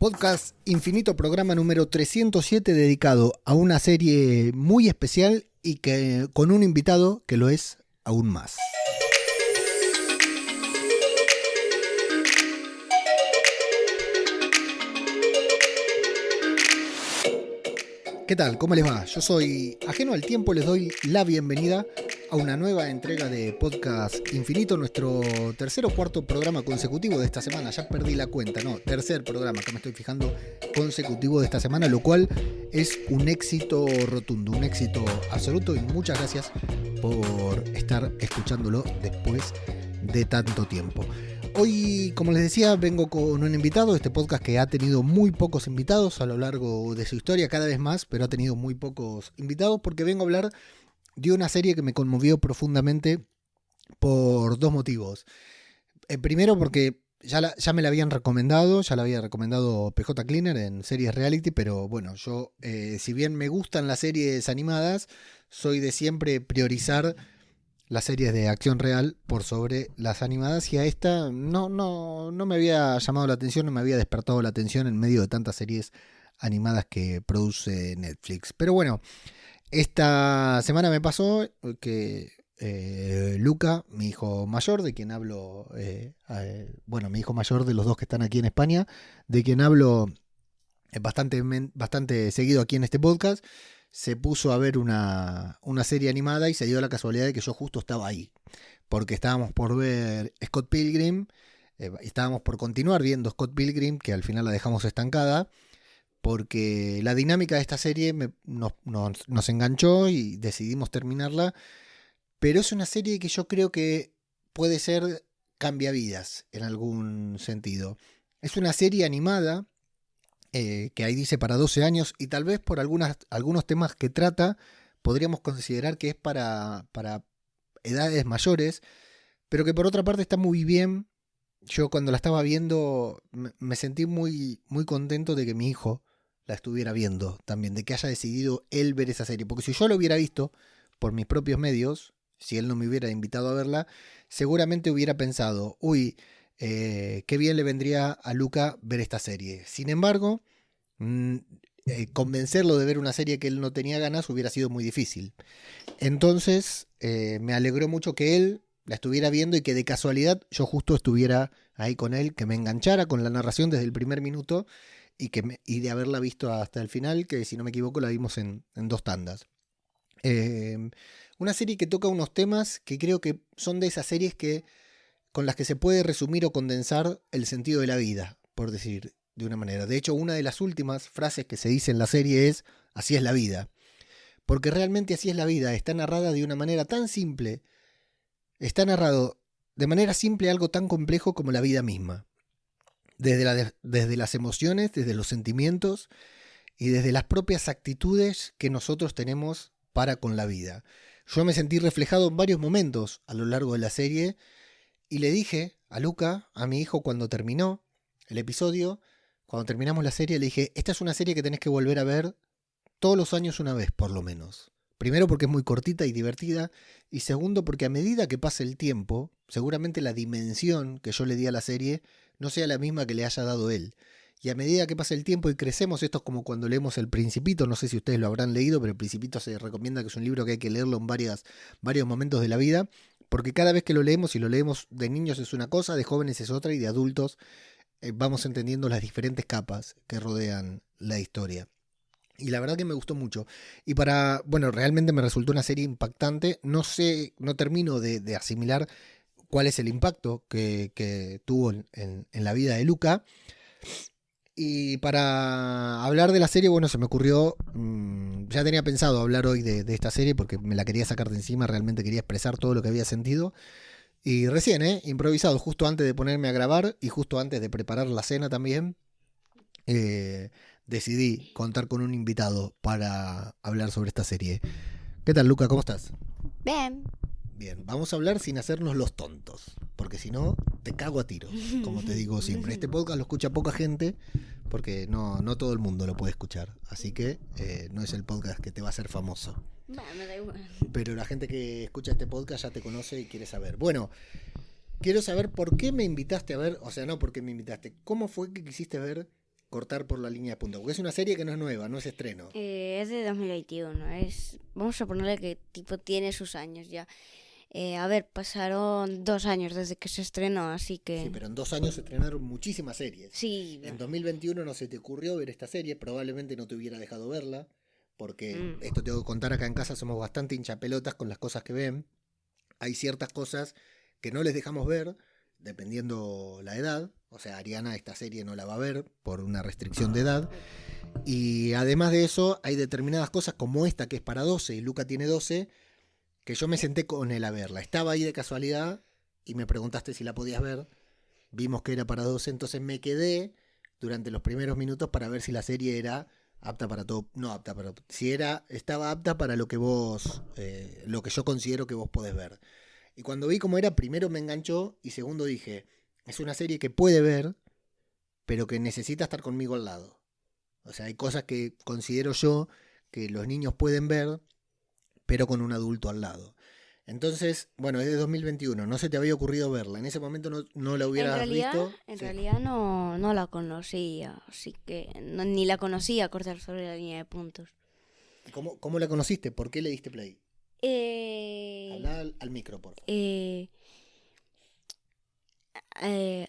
Podcast Infinito, programa número 307, dedicado a una serie muy especial y que con un invitado que lo es aún más. ¿Qué tal? ¿Cómo les va? Yo soy Ajeno al Tiempo, les doy la bienvenida a una nueva entrega de Podcast Infinito, nuestro tercer o cuarto programa consecutivo de esta semana. Ya perdí la cuenta, tercer programa que me estoy fijando consecutivo de esta semana, lo cual es un éxito rotundo, un éxito absoluto, y muchas gracias por estar escuchándolo después de tanto tiempo. Hoy, como les decía, vengo con un invitado. Este podcast que ha tenido muy pocos invitados a lo largo de su historia, cada vez más, pero ha tenido muy pocos invitados porque vengo a hablar de una serie que me conmovió profundamente por dos motivos. Primero, porque ya me la habían recomendado, ya la había recomendado PJ Cleaner en series reality, pero bueno, yo, si bien me gustan las series animadas, soy de siempre priorizar las series de acción real por sobre las animadas, y a esta no me había llamado la atención, no me había despertado la atención en medio de tantas series animadas que produce Netflix. Pero bueno, esta semana me pasó que Luca, mi hijo mayor, de quien hablo, mi hijo mayor de los dos que están aquí en España, de quien hablo bastante seguido aquí en este podcast, se puso a ver una serie animada y se dio la casualidad de que yo justo estaba ahí, porque estábamos por ver Scott Pilgrim, estábamos por continuar viendo Scott Pilgrim, que al final la dejamos estancada, porque la dinámica de esta serie nos enganchó y decidimos terminarla, pero es una serie que yo creo que puede ser cambiavidas en algún sentido. Es una serie animada, que ahí dice para 12 años, y tal vez por algunos temas que trata podríamos considerar que es para edades mayores, pero que por otra parte está muy bien. Yo cuando la estaba viendo me sentí muy, muy contento de que mi hijo la estuviera viendo también, de que haya decidido él ver esa serie, porque si yo lo hubiera visto por mis propios medios, si él no me hubiera invitado a verla, seguramente hubiera pensado, qué bien le vendría a Luca ver esta serie. Sin embargo, convencerlo de ver una serie que él no tenía ganas hubiera sido muy difícil. Entonces, me alegró mucho que él la estuviera viendo y que de casualidad yo justo estuviera ahí con él, que me enganchara con la narración desde el primer minuto y de haberla visto hasta el final, que si no me equivoco la vimos en dos tandas. Una serie que toca unos temas que creo que son de esas series con las que se puede resumir o condensar el sentido de la vida, por decir de una manera. De hecho, una de las últimas frases que se dice en la serie es: así es la vida. Porque realmente así es la vida. Está narrada de una manera tan simple. Está narrado de manera simple algo tan complejo como la vida misma. Desde las emociones, desde los sentimientos y desde las propias actitudes que nosotros tenemos para con la vida. Yo me sentí reflejado en varios momentos a lo largo de la serie y le dije a Luca, a mi hijo, cuando terminó el episodio, cuando terminamos la serie, le dije: esta es una serie que tenés que volver a ver todos los años una vez, por lo menos. Primero porque es muy cortita y divertida, y segundo porque a medida que pase el tiempo, seguramente la dimensión que yo le di a la serie no sea la misma que le haya dado él. Y a medida que pasa el tiempo y crecemos, esto es como cuando leemos El Principito, no sé si ustedes lo habrán leído, pero El Principito se recomienda que es un libro que hay que leerlo en varios momentos de la vida, porque cada vez que lo leemos, y lo leemos de niños es una cosa, de jóvenes es otra, y de adultos vamos entendiendo las diferentes capas que rodean la historia. Y la verdad que me gustó mucho. Y realmente me resultó una serie impactante. No termino de asimilar cuál es el impacto que tuvo en la vida de Luca. Y para hablar de la serie, se me ocurrió, ya tenía pensado hablar hoy de esta serie porque me la quería sacar de encima, realmente quería expresar todo lo que había sentido. Y recién, improvisado, justo antes de ponerme a grabar y justo antes de preparar la cena también, decidí contar con un invitado para hablar sobre esta serie. ¿Qué tal, Luca? ¿Cómo estás? Bien. Bien, vamos a hablar sin hacernos los tontos, porque si no, te cago a tiros, como te digo siempre. Este podcast lo escucha poca gente, porque no todo el mundo lo puede escuchar, así que no es el podcast que te va a hacer famoso. Bueno, me da igual. Pero la gente que escucha este podcast ya te conoce y quiere saber. Bueno, quiero saber por qué me invitaste a ver, no por qué me invitaste, cómo fue que quisiste ver Cortar por la línea de punta? Porque es una serie que no es nueva, no es estreno. Es de 2021. Vamos a ponerle que tipo tiene sus años ya. A ver, pasaron 2 años desde que se estrenó, así Sí, que... pero en 2 años se estrenaron muchísimas series. Sí. En 2021 no se te ocurrió ver esta serie, probablemente no te hubiera dejado verla, porque esto tengo que contar acá en casa, somos bastante hinchapelotas con las cosas que ven. Hay ciertas cosas que no les dejamos ver, dependiendo la edad. O sea, Ariana esta serie no la va a ver por una restricción de edad. Y además de eso, hay determinadas cosas como esta que es para 12 y Luca tiene 12, que yo me senté con él a verla. Estaba ahí de casualidad y me preguntaste si la podías ver. Vimos que era para 12, entonces me quedé durante los primeros minutos para ver si la serie era apta para todo, no apta para, si estaba apta para lo que vos, lo que yo considero que vos podés ver. Y cuando vi cómo era, primero me enganchó y segundo dije, es una serie que puede ver, pero que necesita estar conmigo al lado. O sea, hay cosas que considero yo que los niños pueden ver, pero con un adulto al lado. Entonces, bueno, es de 2021, no se te había ocurrido verla. En ese momento no la hubieras visto. En Sí. realidad no la conocía, así que ni la conocía Cortar sobre la línea de puntos. ¿Cómo la conociste? ¿Por qué le diste play? Eh, Habla al micro, por favor. eh,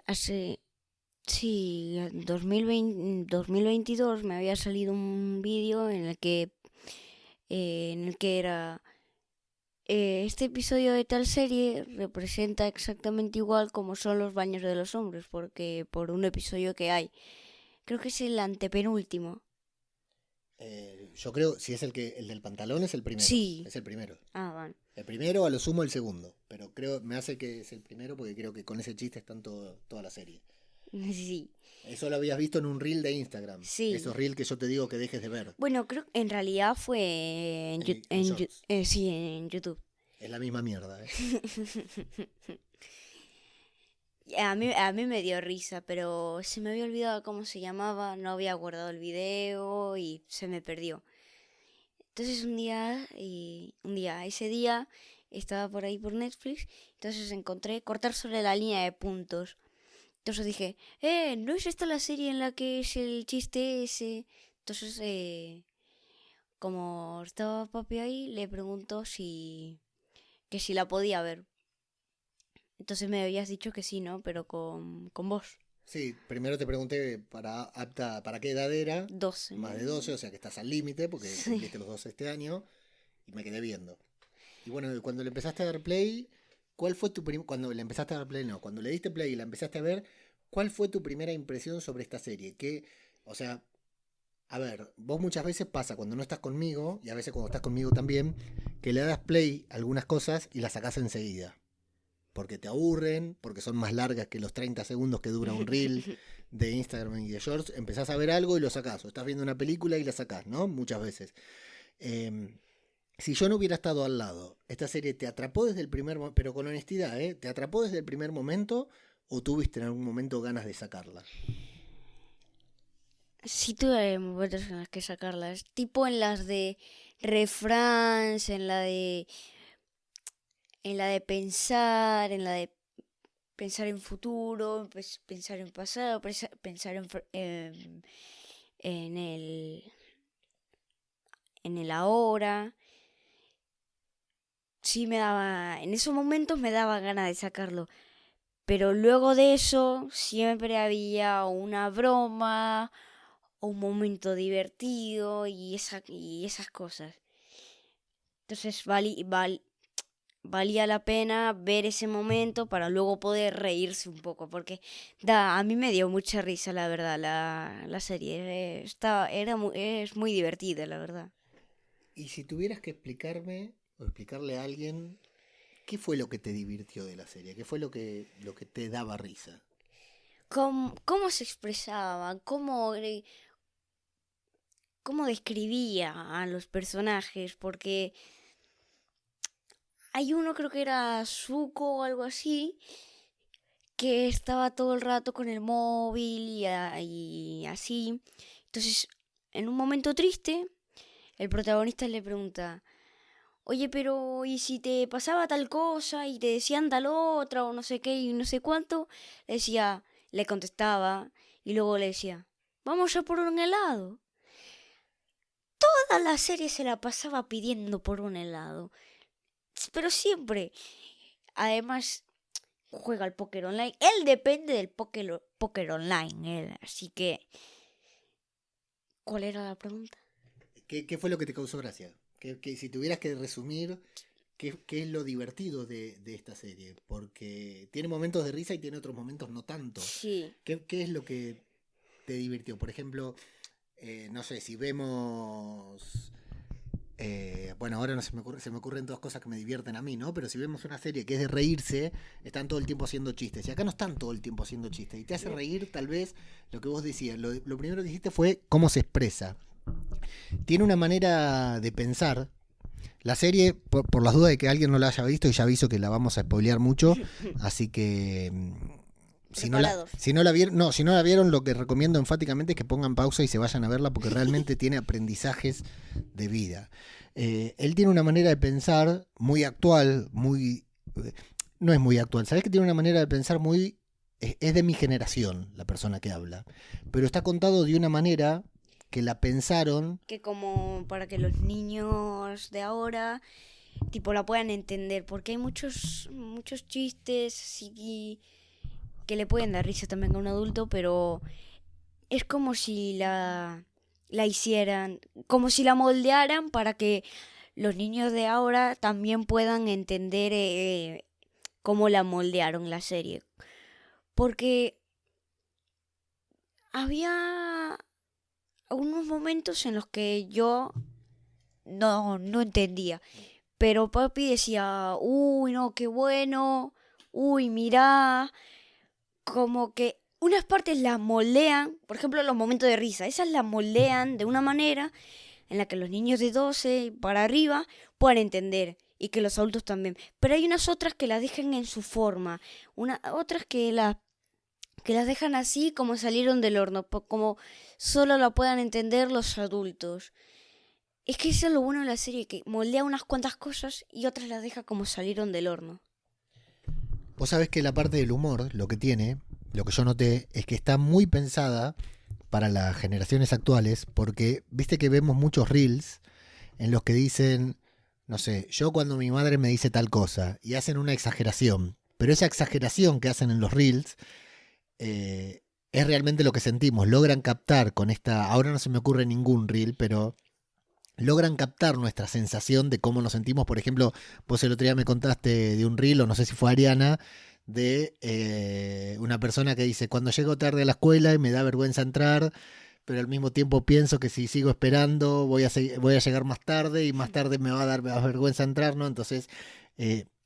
Hace, sí, en 2022 me había salido un vídeo en el que era... este episodio de tal serie representa exactamente igual como son los baños de los hombres, porque por un episodio que hay, creo que es el antepenúltimo. Yo creo, si es el del pantalón, es el primero. Sí. Es el primero. Ah, van. El primero, a lo sumo el segundo. Pero me hace que es el primero porque creo que con ese chiste están toda la serie. Sí. Eso lo habías visto en un reel de Instagram. Sí. Esos reels que yo te digo que dejes de ver. Bueno, creo que en realidad fue sí, en YouTube. Es la misma mierda, ¿eh? A mí me dio risa, pero se me había olvidado cómo se llamaba, no había guardado el video y se me perdió. Entonces ese día estaba por ahí por Netflix, entonces encontré Cortar sobre la línea de puntos. Entonces dije, ¿no es esta la serie en la que es el chiste ese? Entonces, como estaba papi ahí, le preguntó que si la podía ver. Entonces me habías dicho que sí, ¿no? Pero con vos. Sí, primero te pregunté para qué edad era. 12. Más de 12, o sea que estás al límite porque Sí. cumpliste los 12 este año. Y me quedé viendo. Y bueno, cuando le empezaste a dar play, ¿cuál fue cuando le empezaste a dar play, no, cuando le diste play y la empezaste a ver, ¿cuál fue tu primera impresión sobre esta serie? O sea, a ver, vos muchas veces pasa cuando no estás conmigo, y a veces cuando estás conmigo también, que le das play a algunas cosas y las sacás enseguida. Porque te aburren, porque son más largas que los 30 segundos que dura un reel de Instagram y de Shorts. Empezás a ver algo y lo sacás. O estás viendo una película y la sacás, ¿no? Muchas veces. Si yo no hubiera estado al lado, ¿esta serie te atrapó desde el primer momento? Pero con honestidad, ¿eh? ¿Te atrapó desde el primer momento o tuviste en algún momento ganas de sacarla? Sí tuve momentos en las que sacarlas. Tipo en las de refranes, en la de pensar en futuro, pensar en pasado, pensar en en el ahora. Sí en esos momentos me daba ganas de sacarlo. Pero luego de eso siempre había una broma o un momento divertido y esas cosas. Entonces valía la pena ver ese momento para luego poder reírse un poco, porque a mí me dio mucha risa, la verdad, la serie. Es muy divertida, la verdad. Y si tuvieras que explicarme o explicarle a alguien, ¿qué fue lo que te divirtió de la serie? ¿Qué fue lo que te daba risa? ¿Cómo se expresaban? ¿Cómo describía a los personajes? Porque hay uno, creo que era Zuko o algo así, que estaba todo el rato con el móvil y así. Entonces, en un momento triste, el protagonista le pregunta, oye, pero ¿y si te pasaba tal cosa y te decían tal otra o no sé qué y no sé cuánto? Le contestaba y luego le decía, vamos a por un helado. Toda la serie se la pasaba pidiendo por un helado. Pero siempre. Además, juega al póker online. Él depende del póker online. Así que... ¿Cuál era la pregunta? ¿Qué fue lo que te causó gracia? Que si tuvieras que resumir, ¿qué es lo divertido de esta serie? Porque tiene momentos de risa y tiene otros momentos no tanto. Sí. ¿Qué es lo que te divirtió? Por ejemplo, no sé, si vemos... bueno, ahora no se me ocurren dos cosas que me divierten a mí, ¿no? Pero si vemos una serie que es de reírse, están todo el tiempo haciendo chistes. Y acá no están todo el tiempo haciendo chistes. Y te hace reír, tal vez, lo que vos decías. Lo primero que dijiste fue cómo se expresa. Tiene una manera de pensar. La serie, por las dudas de que alguien no la haya visto, y ya aviso que la vamos a spoilear mucho, así que si no la vieron, lo que recomiendo enfáticamente es que pongan pausa y se vayan a verla, porque realmente tiene aprendizajes de vida. Él tiene una manera de pensar muy actual, no es muy actual, ¿sabes? Que tiene una manera de pensar muy... Es de mi generación la persona que habla, pero está contado de una manera que la pensaron... Que como para que los niños de ahora tipo la puedan entender, porque hay muchos chistes así que le pueden dar risa también a un adulto, pero es como si la hicieran, como si la moldearan para que los niños de ahora también puedan entender cómo la moldearon la serie. Porque había unos momentos en los que yo no entendía. Pero papi decía, uy, no, qué bueno, uy, mirá, como que unas partes las moldean, por ejemplo, los momentos de risa, esas las moldean de una manera en la que los niños de 12 para arriba puedan entender y que los adultos también. Pero hay unas otras que las dejan en su forma, otras que las dejan así como salieron del horno, como solo la puedan entender los adultos. Es que eso es lo bueno de la serie, que moldea unas cuantas cosas y otras las deja como salieron del horno. Vos sabés que la parte del humor, lo que tiene, lo que yo noté, es que está muy pensada para las generaciones actuales, porque viste que vemos muchos reels en los que dicen, no sé, yo cuando mi madre me dice tal cosa, y hacen una exageración, pero esa exageración que hacen en los reels es realmente lo que sentimos, logran captar con esta, ahora no se me ocurre ningún reel, pero logran captar nuestra sensación de cómo nos sentimos. Por ejemplo, vos el otro día me contaste de un reel, o no sé si fue Ariana, de una persona que dice, cuando llego tarde a la escuela y me da vergüenza entrar, pero al mismo tiempo pienso que si sigo esperando voy a llegar más tarde y más tarde me va a dar vergüenza entrar, ¿no? Entonces,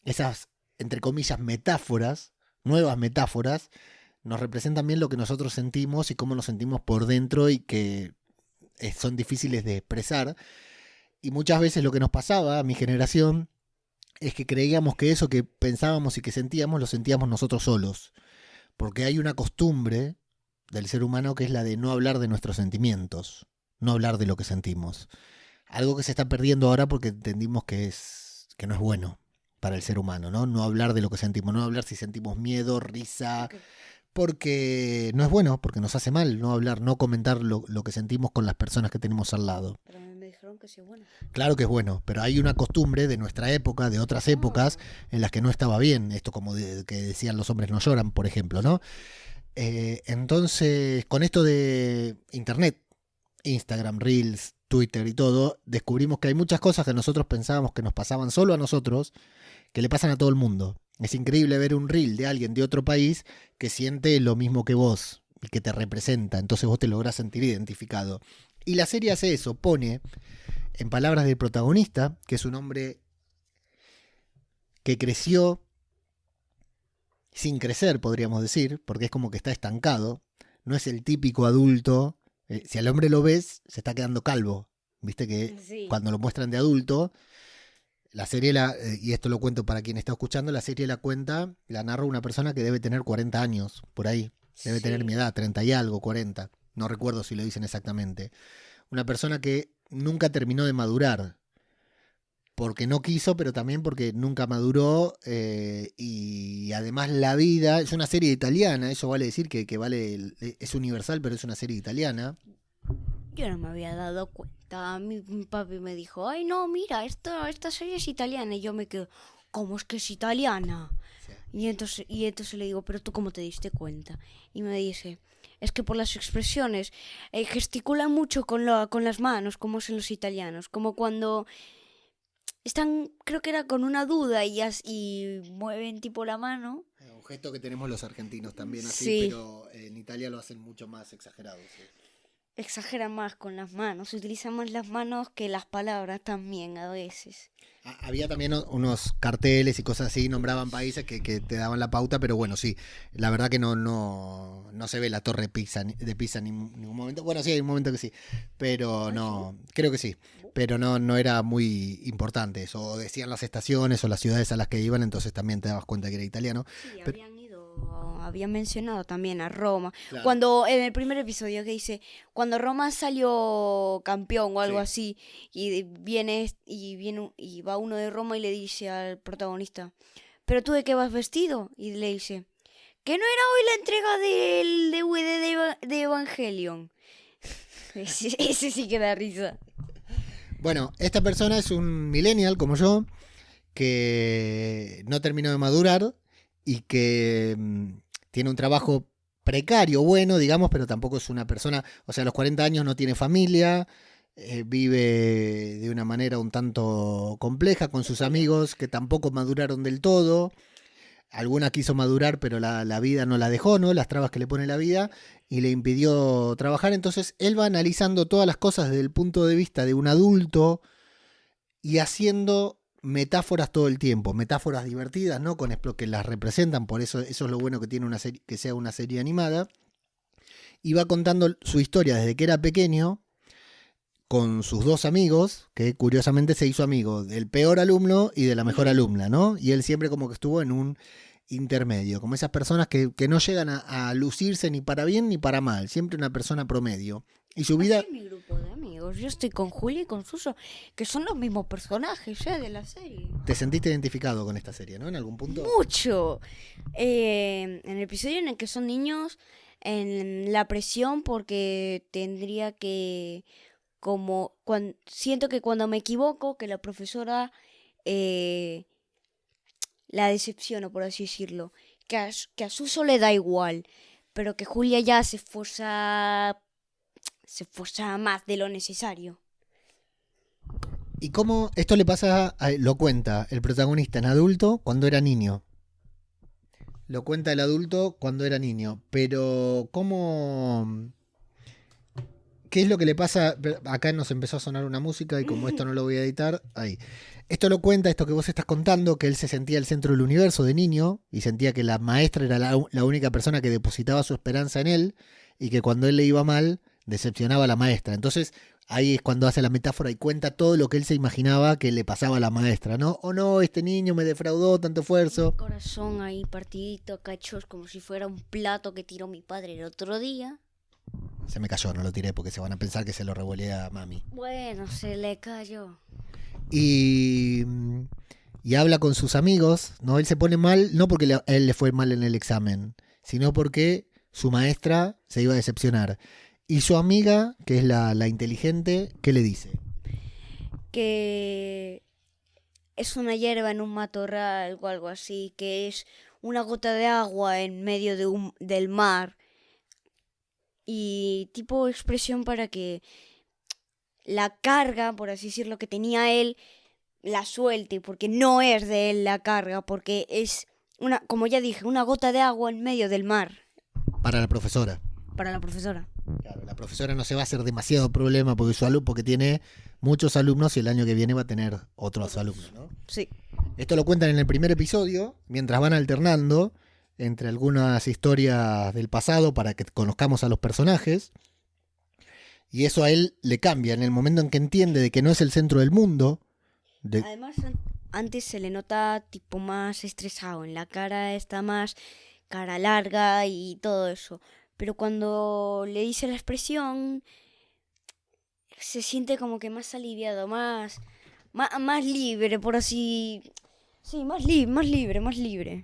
esas, entre comillas, metáforas, nuevas metáforas, nos representan bien lo que nosotros sentimos y cómo nos sentimos por dentro y que son difíciles de expresar. Y muchas veces lo que nos pasaba a mi generación es que creíamos que eso que pensábamos y que sentíamos lo sentíamos nosotros solos. Porque hay una costumbre del ser humano que es la de no hablar de nuestros sentimientos, no hablar de lo que sentimos. Algo que se está perdiendo ahora porque entendimos que no es bueno para el ser humano, ¿no? No hablar de lo que sentimos, no hablar si sentimos miedo, risa, porque no es bueno, porque nos hace mal no hablar, no comentar lo que sentimos con las personas que tenemos al lado. Pero me dijeron que sí es bueno. Claro que es bueno, pero hay una costumbre de nuestra época, de otras épocas, en las que no estaba bien, esto como que decían los hombres no lloran, por ejemplo, ¿no? Entonces, con esto de Internet, Instagram, Reels, Twitter y todo, descubrimos que hay muchas cosas que nosotros pensábamos que nos pasaban solo a nosotros, que le pasan a todo el mundo. Es increíble ver un reel de alguien de otro país que siente lo mismo que vos y que te representa, entonces vos te lográs sentir identificado. Y la serie hace eso, pone, en palabras del protagonista, que es un hombre que creció sin crecer, podríamos decir, porque es como que está estancado, no es el típico adulto, si al hombre lo ves, se está quedando calvo, viste que Sí. Cuando lo muestran de adulto, la serie, y esto lo cuento para quien está escuchando, la serie la narra una persona que debe tener 40 años, por ahí, debe tener mi edad, 30 y algo, 40, no recuerdo si lo dicen exactamente. Una persona que nunca terminó de madurar. porque no quiso, pero también porque nunca maduró, y además la vida, es una serie italiana, eso vale decir que es universal, pero es una serie italiana. Yo no me había dado cuenta. Mi papi me dijo, ay no, mira, esta serie es italiana. Y yo me quedo, ¿cómo es que es italiana? Sí. Y entonces le digo, ¿pero tú cómo te diste cuenta? Y me dice, es que por las expresiones gesticulan mucho con las manos, como son los italianos. Como cuando están, creo que era con una duda y mueven tipo la mano. Un gesto que tenemos los argentinos también así, Sí, pero en Italia lo hacen mucho más exagerado. Sí. exageran más con las manos, utilizan más las manos que las palabras también a veces. Había también unos carteles y cosas así, nombraban países que te daban la pauta, pero bueno, sí, la verdad que no se ve la torre de Pisa en ningún momento. Bueno, sí, hay un momento que sí, pero ¿Ah, sí? no, creo que sí, pero no era muy importante eso. O decían las estaciones o las ciudades a las que iban, entonces también te dabas cuenta que era italiano. Sí, Pero, habían mencionado también a Roma. claro, Cuando, en el primer episodio que dice, cuando Roma salió campeón o algo sí. así, y va uno de Roma y le dice al protagonista, ¿pero tú de qué vas vestido? Y le dice, que no era hoy la entrega del DVD de Evangelion. Ese sí que da risa. Bueno, esta persona es un millennial como yo, que no terminó de madurar y que tiene un trabajo precario, bueno, digamos, pero tampoco es una persona, o sea, a los 40 años no tiene familia, vive de una manera un tanto compleja con sus amigos que tampoco maduraron del todo. Alguna quiso madurar, pero la vida no la dejó, ¿no? Las trabas que le pone la vida y le impidió trabajar. Entonces él va analizando todas las cosas desde el punto de vista de un adulto y haciendo metáforas todo el tiempo, metáforas divertidas, ¿no? Con que las representan, por eso es lo bueno que tiene una serie, que sea una serie animada. Y va contando su historia desde que era pequeño con sus dos amigos, que curiosamente se hizo amigo del peor alumno y de la mejor alumna, ¿no? Y él siempre como que estuvo en un intermedio, como esas personas que no llegan a lucirse ni para bien ni para mal, siempre una persona promedio. Y su Así vida, es mi grupo de amigos. Yo estoy con Julia y con Suso, que son los mismos personajes de la serie. te sentiste identificado con esta serie, ¿no? En algún punto. Mucho. En el episodio en el que son niños, en la presión porque tendría que, siento que cuando me equivoco, que la profesora eh, la decepciono, por así decirlo, que a Suso le da igual, pero que Julia ya se esfuerza más de lo necesario. ¿Y cómo esto le pasa, lo cuenta el protagonista en adulto cuando era niño? Lo cuenta el adulto cuando era niño, pero ¿cómo? ¿Qué es lo que le pasa? Acá nos empezó a sonar una música y como esto no lo voy a editar, ahí. Esto lo cuenta, esto que vos estás contando, que él se sentía el centro del universo de niño y sentía que la maestra era la única persona que depositaba su esperanza en él y que cuando él le iba mal, decepcionaba a la maestra. Entonces, ahí es cuando hace la metáfora y cuenta todo lo que él se imaginaba que le pasaba a la maestra, ¿no? Oh no, este niño me defraudó, tanto esfuerzo. Corazón ahí partidito a cachos como si fuera un plato que tiró mi padre el otro día. Se me cayó, no lo tiré porque se van a pensar que se lo revolé a mami. Bueno, se le cayó. Y, y habla con sus amigos, ¿no? Él se pone mal, no porque a él le fue mal en el examen, sino porque su maestra se iba a decepcionar. Y su amiga, que es la inteligente, ¿qué le dice? Que es una hierba en un matorral o algo así, que es una gota de agua en medio del mar. Y tipo expresión para que la carga, por así decirlo, que tenía él, la suelte, porque no es de él la carga, porque es como ya dije, una gota de agua en medio del mar. Para la profesora. Para la profesora. Claro, la profesora no se va a hacer demasiado problema porque tiene muchos alumnos y el año que viene va a tener otros alumnos, ¿no? Sí. Esto lo cuentan en el primer episodio, mientras van alternando entre algunas historias del pasado para que conozcamos a los personajes. Y eso a él le cambia en el momento en que entiende de que no es el centro del mundo. Además, antes se le nota tipo más estresado, en la cara está más cara larga y todo eso. Pero cuando le dice la expresión, se siente como que más aliviado, más libre, por así... Sí, más libre.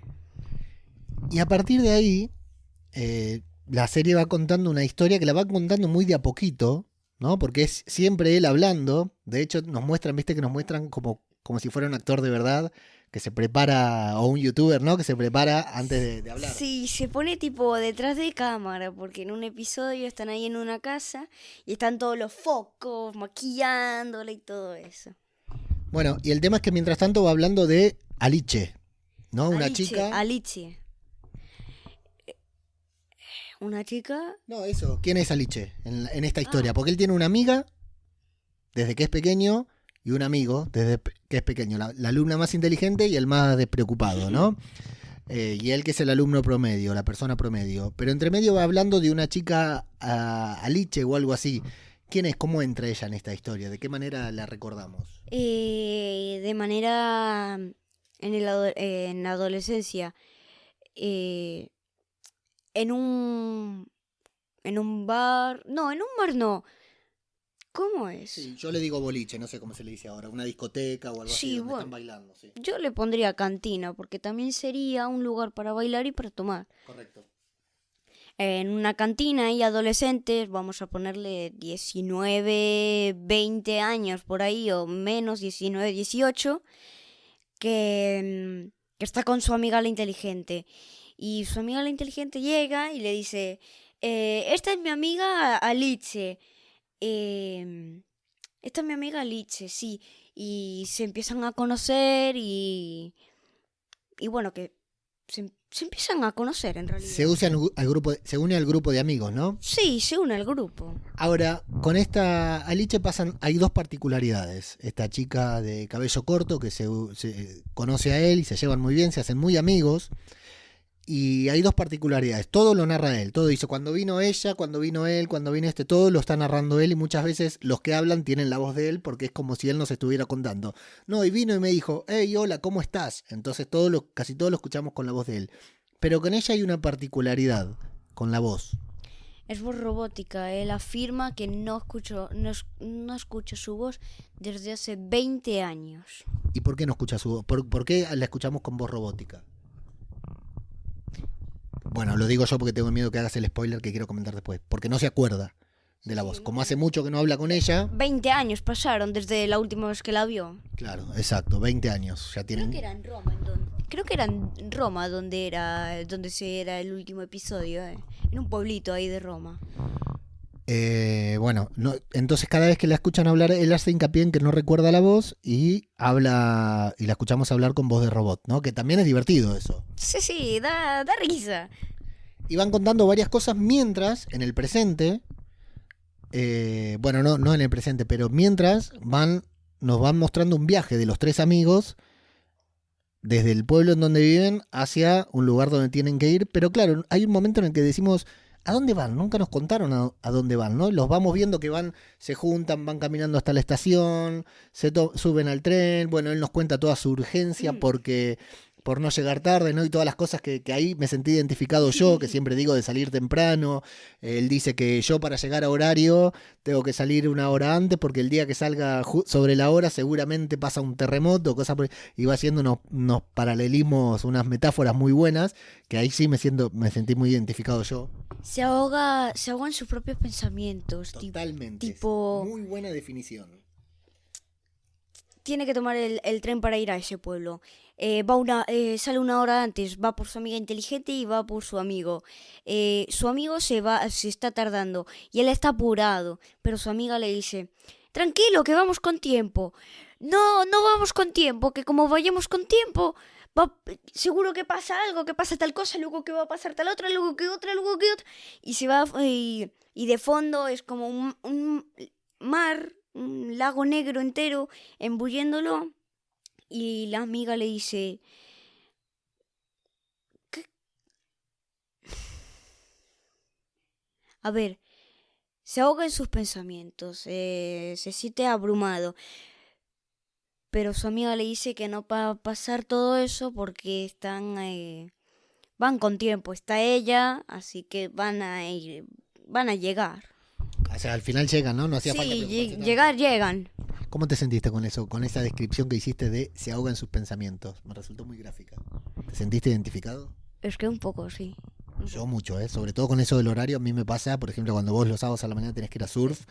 Y a partir de ahí, la serie va contando una historia que la va contando muy de a poquito, ¿no? Porque es siempre él hablando. De hecho, nos muestran, viste que nos muestran como si fuera un actor de verdad que se prepara, o un youtuber, ¿no? Que se prepara antes de hablar. Sí, se pone tipo detrás de cámara, porque en un episodio están ahí en una casa y están todos los focos maquillándole y todo eso. Bueno, y el tema es que mientras tanto va hablando de Alice, ¿no? Una chica... Alice. ¿Una chica? No, eso. ¿Quién es Alice en esta historia? Porque él tiene una amiga desde que es pequeño y un amigo desde que es pequeño. La alumna más inteligente y el más despreocupado, ¿no? Y él que es el alumno promedio, la persona promedio. Pero entre medio va hablando de una chica Alice o algo así. ¿Quién es? ¿Cómo entra ella en esta historia? ¿De qué manera la recordamos? De manera en la adolescencia. En un bar. No, en un bar no. ¿Cómo es? Sí, yo le digo boliche, no sé cómo se le dice ahora. Una discoteca o algo así Sí, donde bueno, están bailando. Sí, yo le pondría cantina, porque también sería un lugar para bailar y para tomar. correcto. En una cantina hay adolescentes, vamos a ponerle 19, 20 años por ahí, o menos, 19, 18, que está con su amiga la inteligente. Y su amiga la inteligente llega y le dice, esta es mi amiga Alice. Esta es mi amiga Alice, sí. Y se empiezan a conocer y bueno, que se empiezan a conocer en realidad. Se une al grupo de amigos, ¿no? Sí, se une al grupo. Ahora, con esta Alice hay dos particularidades. Esta chica de cabello corto que se conoce a él y se llevan muy bien, se hacen muy amigos. Y hay dos particularidades. Todo lo narra él. Todo dice, cuando vino ella, cuando vino él, cuando vino este, todo lo está narrando él. Y muchas veces los que hablan tienen la voz de él porque es como si él nos estuviera contando. No, y vino y me dijo, hey, hola, ¿cómo estás? Entonces casi todo lo escuchamos con la voz de él. Pero con ella hay una particularidad con la voz. Es voz robótica. Él afirma que no escucho su voz desde hace 20 años. ¿Y por qué no escucha su voz? ¿Por qué la escuchamos con voz robótica? Bueno, lo digo yo porque tengo miedo que hagas el spoiler que quiero comentar después. Porque no se acuerda de la voz. Como hace mucho que no habla con ella... 20 años pasaron desde la última vez que la vio. Claro, exacto, 20 años. Ya tienen... Creo que era en Roma donde era el último episodio. En un pueblito ahí de Roma. Bueno, entonces cada vez que la escuchan hablar, él hace hincapié en que no recuerda la voz y habla, y la escuchamos hablar con voz de robot, ¿no? Que también es divertido eso. Sí, da risa. Y van contando varias cosas mientras, en el presente, bueno, no en el presente, pero mientras nos van mostrando un viaje de los tres amigos desde el pueblo en donde viven hacia un lugar donde tienen que ir. Pero claro, hay un momento en el que decimos, ¿a dónde van? Nunca nos contaron a dónde van, ¿no? Los vamos viendo que se juntan, van caminando hasta la estación, suben al tren. Bueno, él nos cuenta toda su urgencia por no llegar tarde, ¿no? Y todas las cosas que ahí me sentí identificado yo, que siempre digo de salir temprano. Él dice que yo para llegar a horario tengo que salir una hora antes porque el día que salga sobre la hora seguramente pasa un terremoto, y va haciendo unos paralelismos, unas metáforas muy buenas, que ahí sí me sentí muy identificado yo. Se ahoga en sus propios pensamientos. Totalmente. Tipo, muy buena definición. tiene que tomar el tren para ir a ese pueblo. Sale una hora antes, va por su amiga inteligente y va por su amigo. Su amigo se está tardando y él está apurado, pero su amiga le dice, tranquilo, que vamos con tiempo. No vamos con tiempo, que como vayamos con tiempo, seguro que pasa algo, que pasa tal cosa, luego que va a pasar tal otra, luego que otra. Y se va, y de fondo es como un mar, un lago negro entero, embulléndolo. Y la amiga le dice, ¿qué? A ver, se ahoga en sus pensamientos, se siente abrumado. Pero su amiga le dice que no va a pasar todo eso porque van con tiempo. Está ella, así que van a llegar. O sea, al final llegan, ¿no? No hacía falta Sí, preocuparse tanto. llegan. ¿Cómo te sentiste con eso, con esa descripción que hiciste de se ahoga en sus pensamientos? Me resultó muy gráfica. ¿Te sentiste identificado? Es que un poco, sí. Yo mucho, ¿eh? Sobre todo con eso del horario. A mí me pasa, por ejemplo, cuando vos los sábados a la mañana tenés que ir a surf,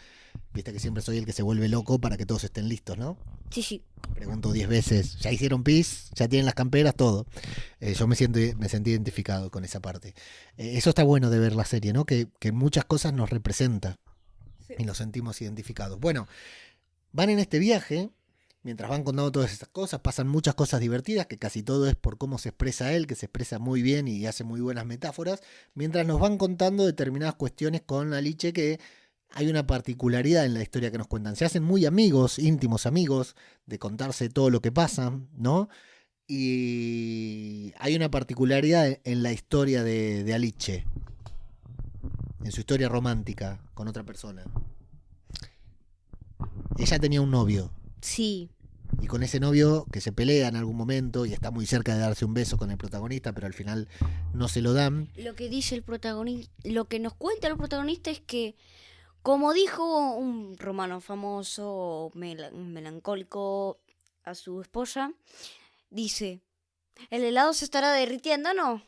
viste que siempre soy el que se vuelve loco para que todos estén listos, ¿no? Sí, sí. Pregunto 10 veces, ¿ya hicieron pis? ¿Ya tienen las camperas? Todo. Yo me sentí identificado con esa parte. Eso está bueno de ver la serie, ¿no? Que muchas cosas nos representa y nos sentimos identificados. Bueno, van en este viaje, mientras van contando todas estas cosas, pasan muchas cosas divertidas, que casi todo es por cómo se expresa él, que se expresa muy bien y hace muy buenas metáforas, mientras nos van contando determinadas cuestiones con Aliche que hay una particularidad en la historia que nos cuentan. Se hacen muy amigos, íntimos amigos, de contarse todo lo que pasa, ¿no? Y hay una particularidad en la historia de Aliche, en su historia romántica con otra persona. Ella tenía un novio. Sí. Y con ese novio que se pelea en algún momento y está muy cerca de darse un beso con el protagonista, pero al final no se lo dan. Lo que dice el protagonista, lo que nos cuenta el protagonista es que, como dijo un romano famoso, melancólico, a su esposa, dice, ¿el helado se estará derritiendo, no?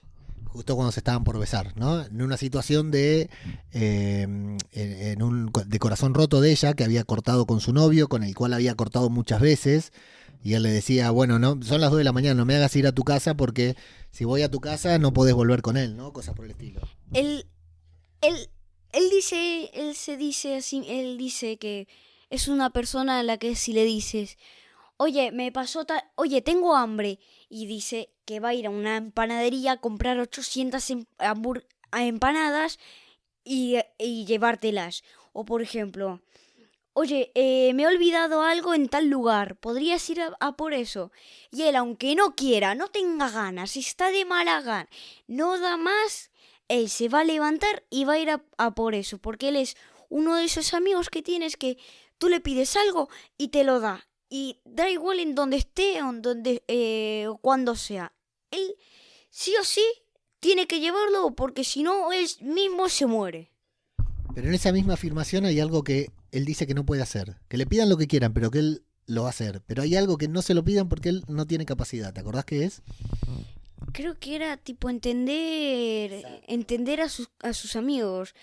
Justo cuando se estaban por besar, ¿no? En una situación de de corazón roto de ella, que había cortado con su novio, con el cual había cortado muchas veces, y él le decía, bueno, no, son las 2 de la mañana, no me hagas ir a tu casa porque si voy a tu casa no podés volver con él, ¿no? Cosas por el estilo. Él dice que es una persona a la que si le dices, oye, oye, tengo hambre, y dice que va a ir a una empanadería a comprar 800 empanadas y llevártelas. O por ejemplo, oye, me he olvidado algo en tal lugar, ¿podrías ir a por eso? Y él, aunque no quiera, no tenga ganas, está de mala gana, no da más, él se va a levantar y va a ir a por eso, porque él es uno de esos amigos que tienes que tú le pides algo y te lo da. Y da igual en donde esté o o cuando sea. Él sí o sí tiene que llevarlo porque si no él mismo se muere. Pero en esa misma afirmación hay algo que él dice que no puede hacer. Que le pidan lo que quieran, pero que él lo va a hacer. Pero hay algo que no se lo pidan porque él no tiene capacidad. ¿Te acordás qué es? Creo que era tipo entender a sus amigos.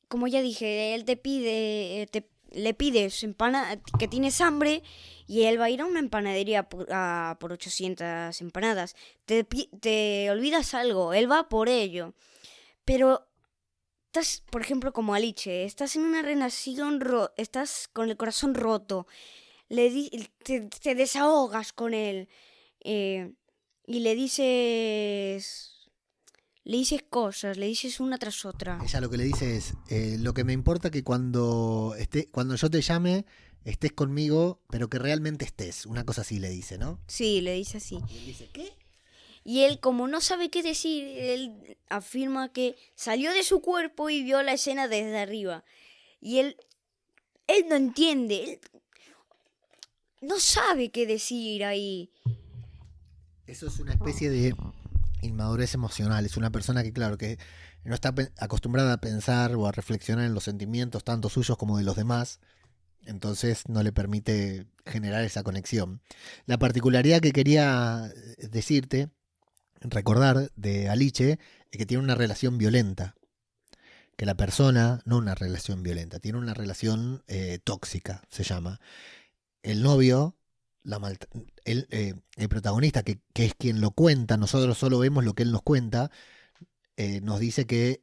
Como ya dije, él te pide, le pides que tienes hambre y él va a ir a una empanadería por 800 empanadas. Te olvidas algo, él va por ello. Pero estás, por ejemplo, como Aliche, estás en una relación, estás con el corazón roto, te desahogas con él y le dices cosas, le dices una tras otra. Ella lo que le dice es, lo que me importa que cuando yo te llame, estés conmigo, pero que realmente estés. Una cosa así le dice, ¿no? Sí, le dice así. Y él dice, ¿qué? Y él, como no sabe qué decir, él afirma que salió de su cuerpo y vio la escena desde arriba. Y él no entiende, él no sabe qué decir ahí. Eso es una especie de inmadurez emocional. Es una persona que, claro, que no está acostumbrada a pensar o a reflexionar en los sentimientos, tanto suyos como de los demás. Entonces no le permite generar esa conexión. La particularidad que quería decirte, recordar de Aliche, es que tiene una relación violenta. Que la persona, no una relación violenta, tiene una relación tóxica, se llama. El novio, el protagonista, que es quien lo cuenta, nosotros solo vemos lo que él nos cuenta, nos dice que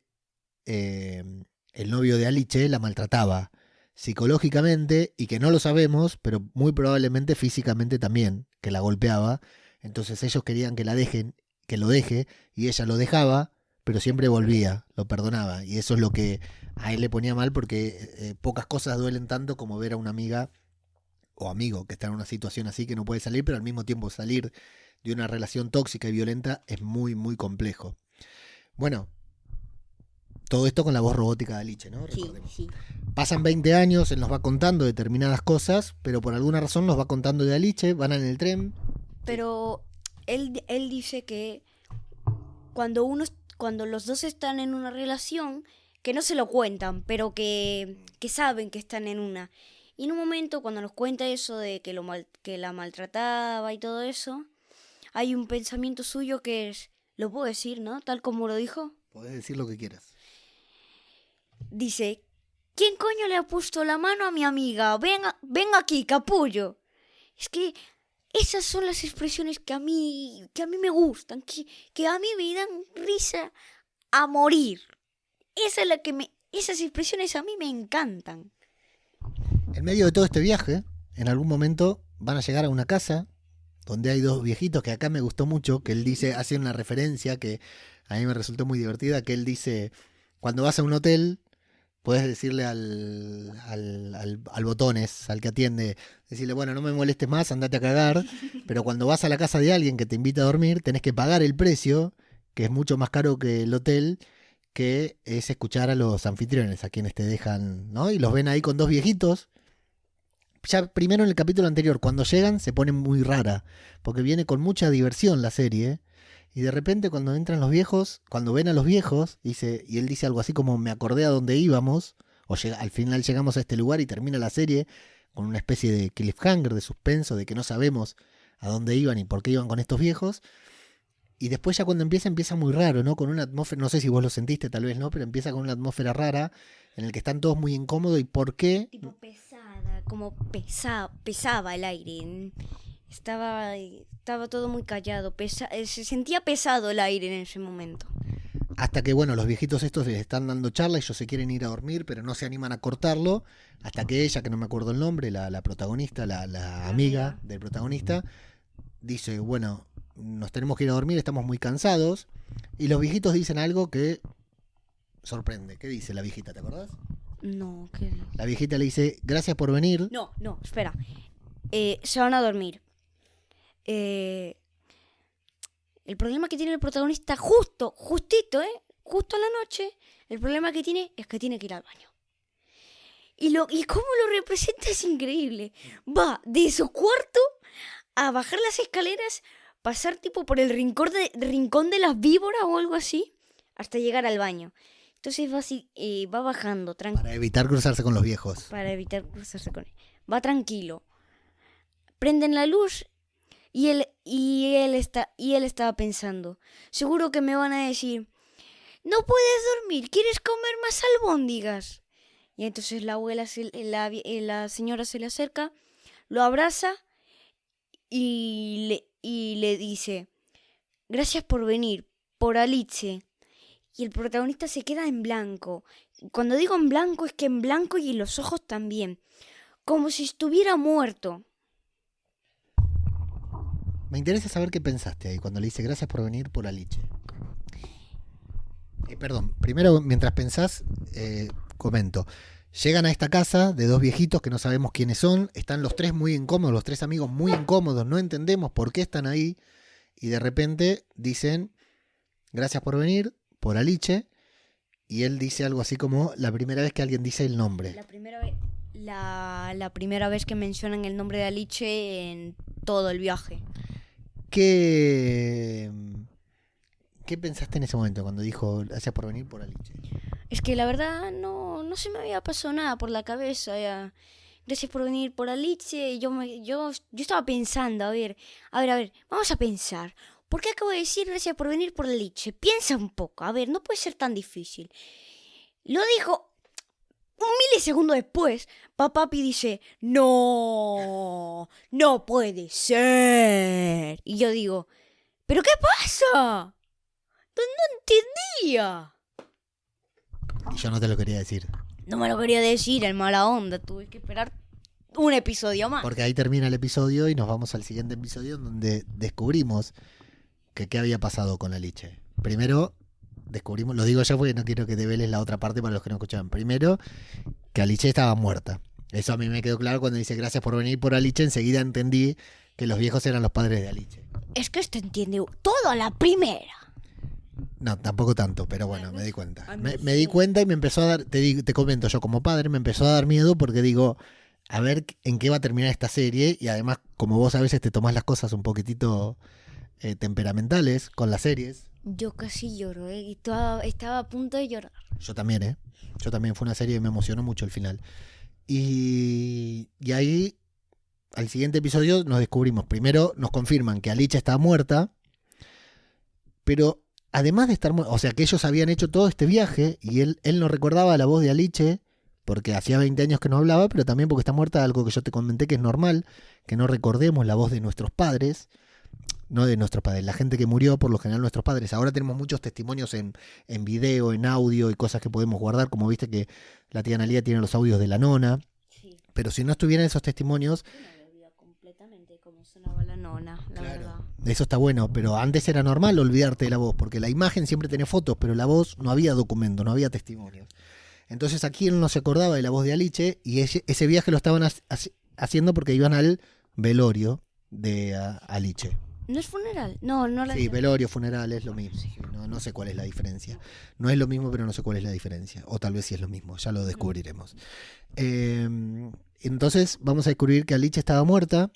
el novio de Aliche la maltrataba psicológicamente y que no lo sabemos, pero muy probablemente físicamente también, que la golpeaba. Entonces ellos querían que que lo deje, y ella lo dejaba, pero siempre volvía, lo perdonaba. Y eso es lo que a él le ponía mal, porque pocas cosas duelen tanto como ver a una amiga o amigo que está en una situación así, que no puede salir, pero al mismo tiempo salir de una relación tóxica y violenta es muy, muy complejo. Bueno, todo esto con la voz robótica de Aliche, ¿no? Sí, sí. Pasan 20 años, él nos va contando determinadas cosas, pero por alguna razón nos va contando de Aliche, van en el tren. Pero él dice que cuando los dos están en una relación, que no se lo cuentan, pero que saben que están en una. Y en un momento, cuando nos cuenta eso de que la maltrataba y todo eso, hay un pensamiento suyo que es, lo puedo decir, ¿no? Tal como lo dijo. Podés decir lo que quieras. Dice, ¿quién coño le ha puesto la mano a mi amiga? Ven aquí, capullo. Es que esas son las expresiones que a mí me gustan, que a mí me dan risa a morir. Esas expresiones a mí me encantan. En medio de todo este viaje, en algún momento van a llegar a una casa donde hay dos viejitos, que acá me gustó mucho, que él dice, hace una referencia que a mí me resultó muy divertida, que él dice, cuando vas a un hotel, puedes decirle al botones, al que atiende, decirle, bueno, no me molestes más, andate a cagar, pero cuando vas a la casa de alguien que te invita a dormir, tenés que pagar el precio, que es mucho más caro que el hotel, que es escuchar a los anfitriones, a quienes te dejan, ¿no? Y los ven ahí con dos viejitos. Ya primero en el capítulo anterior, cuando llegan, se pone muy rara, porque viene con mucha diversión la serie, y de repente cuando entran los viejos, cuando ven a los viejos, dice, y él dice algo así como, me acordé a dónde íbamos, al final llegamos a este lugar y termina la serie con una especie de cliffhanger, de suspenso, de que no sabemos a dónde iban y por qué iban con estos viejos. Y después ya cuando empieza muy raro, ¿no? Con una atmósfera, no sé si vos lo sentiste, tal vez no, pero empieza con una atmósfera rara en el que están todos muy incómodos y por qué. Tipo pesada, como pesaba el aire. Estaba todo muy callado, se sentía pesado el aire en ese momento. Hasta que, bueno, los viejitos estos les están dando charla, ellos se quieren ir a dormir, pero no se animan a cortarlo, hasta que ella, que no me acuerdo el nombre, la protagonista, la amiga del protagonista, dice, bueno, nos tenemos que ir a dormir, estamos muy cansados, y los viejitos dicen algo que sorprende. ¿Qué dice la viejita, te acordás? No, ¿qué? La viejita le dice, gracias por venir. No, espera. Se van a dormir. El problema que tiene el protagonista justito, justo a la noche, el problema que tiene es que tiene que ir al baño. Y cómo lo representa es increíble. Va de su cuarto a bajar las escaleras, pasar tipo por el rincón de las víboras o algo así, hasta llegar al baño. Entonces va bajando tranquilo. Para evitar cruzarse con los viejos. Va tranquilo. Prenden la luz y él estaba pensando, seguro que me van a decir, no puedes dormir, ¿quieres comer más albóndigas? Y entonces la abuela, la señora se le acerca, lo abraza y le dice, gracias por venir, por Alice. Y el protagonista se queda en blanco. Cuando digo en blanco es que en blanco y en los ojos también, como si estuviera muerto. Me interesa saber qué pensaste ahí cuando le dice gracias por venir por Alice. Perdón, primero mientras pensás, comento. Llegan a esta casa de dos viejitos que no sabemos quiénes son, están los tres muy incómodos, los tres amigos muy incómodos, no entendemos por qué están ahí, y de repente dicen gracias por venir por Alice, y él dice algo así como la primera vez que alguien dice el nombre. La primera vez que mencionan el nombre de Alice en todo el viaje. ¿Qué pensaste en ese momento cuando dijo gracias por venir por Alice? Es que la verdad no se me había pasado nada por la cabeza. Ya. Gracias por venir por Alice. Yo estaba pensando, a ver, vamos a pensar. ¿Por qué acabo de decir gracias por venir por Alice? Piensa un poco, a ver, no puede ser tan difícil. Lo dijo un milisegundo después. Papi dice, no puede ser. Y yo digo, ¿pero qué pasa? No entendía. Y yo no te lo quería decir. No me lo quería decir, en mala onda. Tuve que esperar un episodio más. Porque ahí termina el episodio y nos vamos al siguiente episodio donde descubrimos que qué había pasado con Alice. Primero, descubrimos, lo digo ya porque no quiero que develes la otra parte para los que no escuchaban. Primero, que Alice estaba muerta. Eso a mí me quedó claro cuando dice gracias por venir por Alice. Enseguida entendí que los viejos eran los padres de Alice. Es que usted entiende todo a la primera. No, tampoco tanto, pero bueno, me di cuenta. Me di cuenta y me empezó a dar, te comento, yo como padre me empezó a dar miedo porque digo, a ver en qué va a terminar esta serie, y además, como vos a veces te tomás las cosas un poquitito temperamentales con las series. Yo casi lloro, estaba a punto de llorar. Yo también, Yo también, fue una serie que me emocionó mucho el final. Y ahí, al siguiente episodio, nos descubrimos. Primero nos confirman que Aliche está muerta, pero además de estar muerta, o sea que ellos habían hecho todo este viaje y él no recordaba la voz de Aliche porque hacía 20 años que no hablaba, pero también porque está muerta, algo que yo te comenté que es normal, que no recordemos la voz de nuestros padres. No de nuestros padres, la gente que murió, por lo general nuestros padres. Ahora tenemos muchos testimonios en video, en audio y cosas que podemos guardar, como viste que la tía Analía tiene los audios de la nona. Sí. Pero si no estuvieran esos testimonios... Yo no me olvido completamente cómo sonaba la nona, la verdad. Eso está bueno, pero antes era normal olvidarte de la voz, porque la imagen siempre tenía fotos, pero la voz no había documento, no había testimonios. Entonces aquí él no se acordaba de la voz de Aliche y ese viaje lo estaban haciendo porque iban al velorio de Aliche. ¿No es funeral? No la Sí, velorio, funeral, es lo mismo. Sí, no sé cuál es la diferencia. No es lo mismo, pero no sé cuál es la diferencia. O tal vez sí es lo mismo, ya lo descubriremos. Entonces vamos a descubrir que Aliche estaba muerta,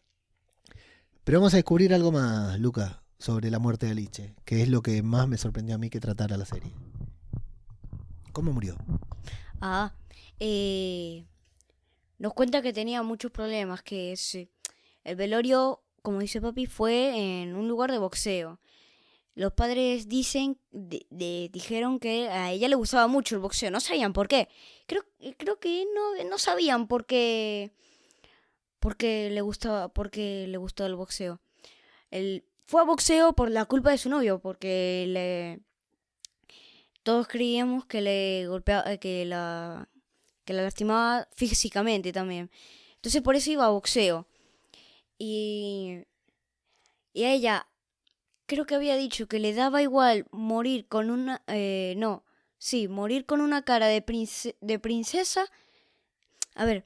pero vamos a descubrir algo más, Luca, sobre la muerte de Aliche, que es lo que más me sorprendió a mí que tratara la serie. ¿Cómo murió? Nos cuenta que tenía muchos problemas, que el velorio, como dice papi, fue en un lugar de boxeo. Los padres dijeron que a ella le gustaba mucho el boxeo, no sabían por qué. Creo que no sabían por qué le gustaba el boxeo. Fue a boxeo por la culpa de su novio, porque todos creíamos que le golpeaba, que la lastimaba físicamente también. Entonces por eso iba a boxeo. Y a ella creo que había dicho que le daba igual morir con una... morir con una cara de princesa. A ver,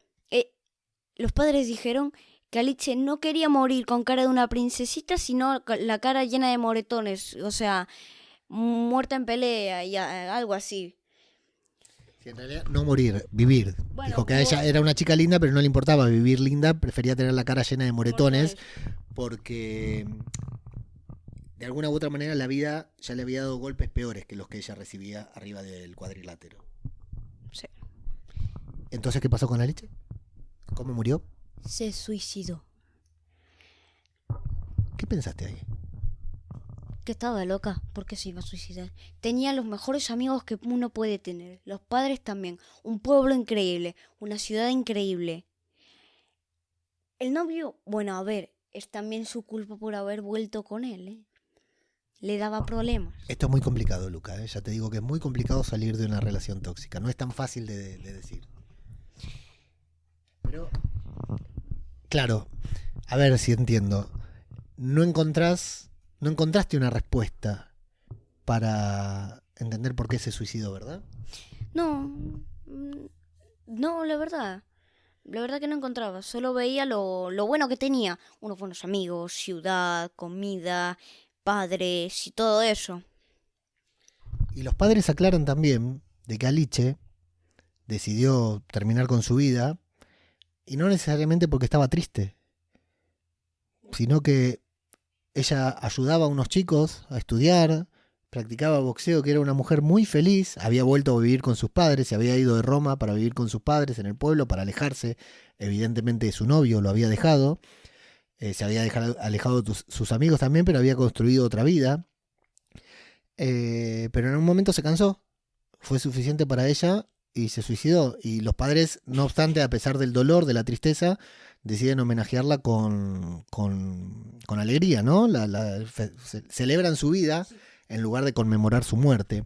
los padres dijeron que Aliche no quería morir con cara de una princesita, sino con la cara llena de moretones. O sea, muerta en pelea y algo así. Sí, en realidad no morir, vivir. Bueno, dijo que a ella era una chica linda, pero no le importaba vivir linda, prefería tener la cara llena de moretones, porque de alguna u otra manera la vida ya le había dado golpes peores que los que ella recibía arriba del cuadrilátero. Sí. Entonces, ¿qué pasó con Aliche? ¿Cómo murió? Se suicidó. ¿Qué pensaste ahí? Que estaba loca, porque se iba a suicidar. Tenía los mejores amigos que uno puede tener, los padres también, un pueblo increíble, una ciudad increíble. El novio, bueno, a ver, es también su culpa por haber vuelto con él, ¿eh? Le daba problemas. Esto es muy complicado, Luca, ¿eh? Ya te digo que es muy complicado salir de una relación tóxica, no es tan fácil de decir. Pero, claro, a ver si entiendo. No encontraste una respuesta para entender por qué se suicidó, ¿verdad? No, la verdad que no encontraba. Solo veía lo bueno que tenía. Unos buenos amigos, ciudad, comida, padres y todo eso. Y los padres aclaran también de que Aliche decidió terminar con su vida, y no necesariamente porque estaba triste, sino que ella ayudaba a unos chicos a estudiar, practicaba boxeo, que era una mujer muy feliz, había vuelto a vivir con sus padres, se había ido de Roma para vivir con sus padres en el pueblo, para alejarse, evidentemente de su novio, lo había dejado, se había alejado de sus amigos también, pero había construido otra vida, pero en un momento se cansó, fue suficiente para ella y se suicidó, y los padres, no obstante, a pesar del dolor, de la tristeza, deciden homenajearla con alegría, ¿no? Celebran su vida en lugar de conmemorar su muerte.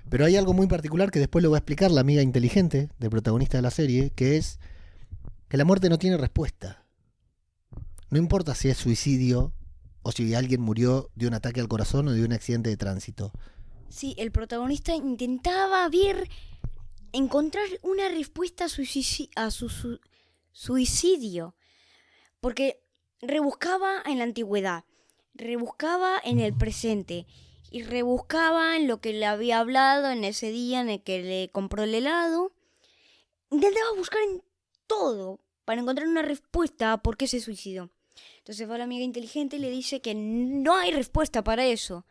Pero hay algo muy particular que después le voy a explicar la amiga inteligente del protagonista de la serie, que es que la muerte no tiene respuesta. No importa si es suicidio o si alguien murió de un ataque al corazón o de un accidente de tránsito. Sí, el protagonista intentaba encontrar una respuesta a su suicidio, porque rebuscaba en la antigüedad, rebuscaba en el presente y rebuscaba en lo que le había hablado en ese día en el que le compró el helado. Intentaba buscar en todo para encontrar una respuesta a por qué se suicidó. Entonces va la amiga inteligente y le dice que no hay respuesta para eso.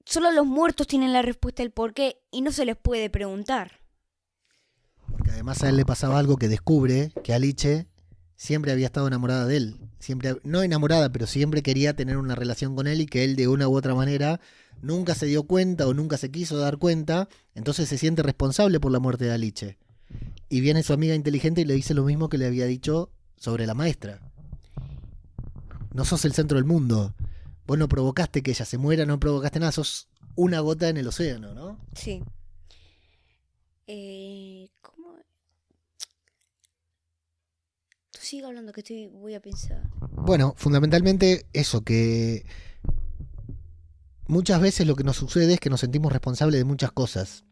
Solo los muertos tienen la respuesta del por qué y no se les puede preguntar. Porque además a él le pasaba algo que descubre que Aliche siempre había estado enamorada de él. Siempre, no enamorada, pero siempre quería tener una relación con él y que él de una u otra manera nunca se dio cuenta o nunca se quiso dar cuenta. Entonces se siente responsable por la muerte de Aliche. Y viene su amiga inteligente y le dice lo mismo que le había dicho sobre la maestra. No sos el centro del mundo. Vos no provocaste que ella se muera, no provocaste nada. Sos una gota en el océano, ¿no? Sí. ¿Cómo? Tú sigue hablando que voy a pensar. Bueno, fundamentalmente eso, que muchas veces lo que nos sucede es que nos sentimos responsables de muchas cosas.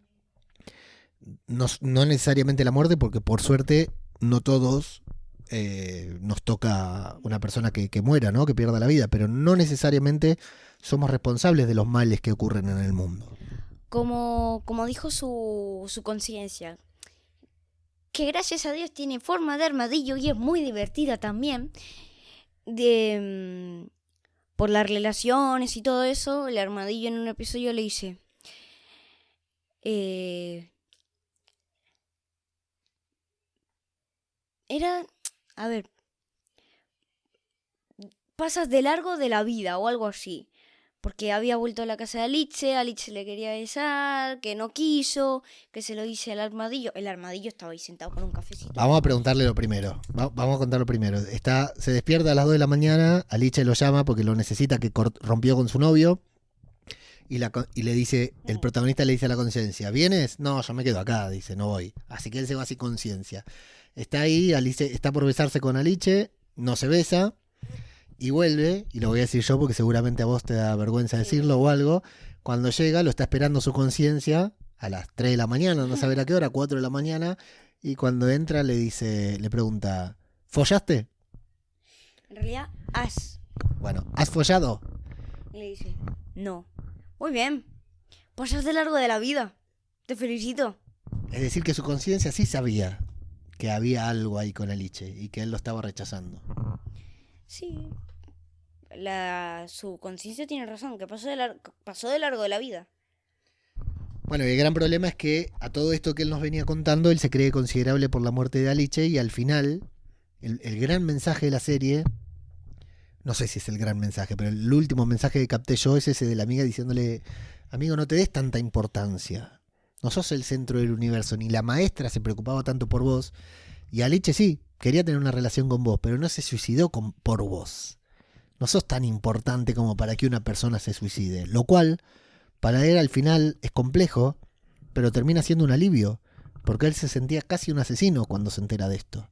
No necesariamente la muerte, porque por suerte no todos nos toca una persona que muera, ¿no? Que pierda la vida, pero no necesariamente somos responsables de los males que ocurren en el mundo. Como dijo su conciencia, que gracias a Dios tiene forma de armadillo y es muy divertida también, por las relaciones y todo eso. El armadillo en un episodio le dice, pasas de largo de la vida o algo así. Porque había vuelto a la casa de Aliche le quería besar, que no quiso, que se lo dice al armadillo. El armadillo estaba ahí sentado con un cafecito. Vamos a preguntarle lo primero. Vamos a contar lo primero. Se despierta a las 2 de la mañana, Aliche lo llama porque lo necesita, que rompió con su novio. Y le dice, el protagonista le dice a la conciencia, ¿vienes? No, yo me quedo acá, dice, no voy. Así que él se va sin conciencia. Está ahí, Alice está por besarse con Aliche, no se besa. Y vuelve, y lo voy a decir yo porque seguramente a vos te da vergüenza decirlo o algo. Cuando llega, lo está esperando su conciencia a las 3 de la mañana, no saber a qué hora, 4 de la mañana. Y cuando entra le pregunta, ¿follaste? En realidad, Bueno, ¿has follado? Y le dice, no. Muy bien, pasas de largo de la vida. Te felicito. Es decir, que su conciencia sí sabía que había algo ahí con Aliche y que él lo estaba rechazando. Sí. Su conciencia tiene razón, que pasó de largo de la vida. Bueno, y el gran problema es que a todo esto que él nos venía contando, él se cree considerable por la muerte de Aliche y al final, el gran mensaje de la serie, no sé si es el gran mensaje, pero el último mensaje que capté yo es ese de la amiga diciéndole, amigo, no te des tanta importancia, no sos el centro del universo, ni la maestra se preocupaba tanto por vos, y Aliche sí, quería tener una relación con vos, pero no se suicidó por vos. No sos tan importante como para que una persona se suicide. Lo cual, para él al final es complejo, pero termina siendo un alivio. Porque él se sentía casi un asesino cuando se entera de esto.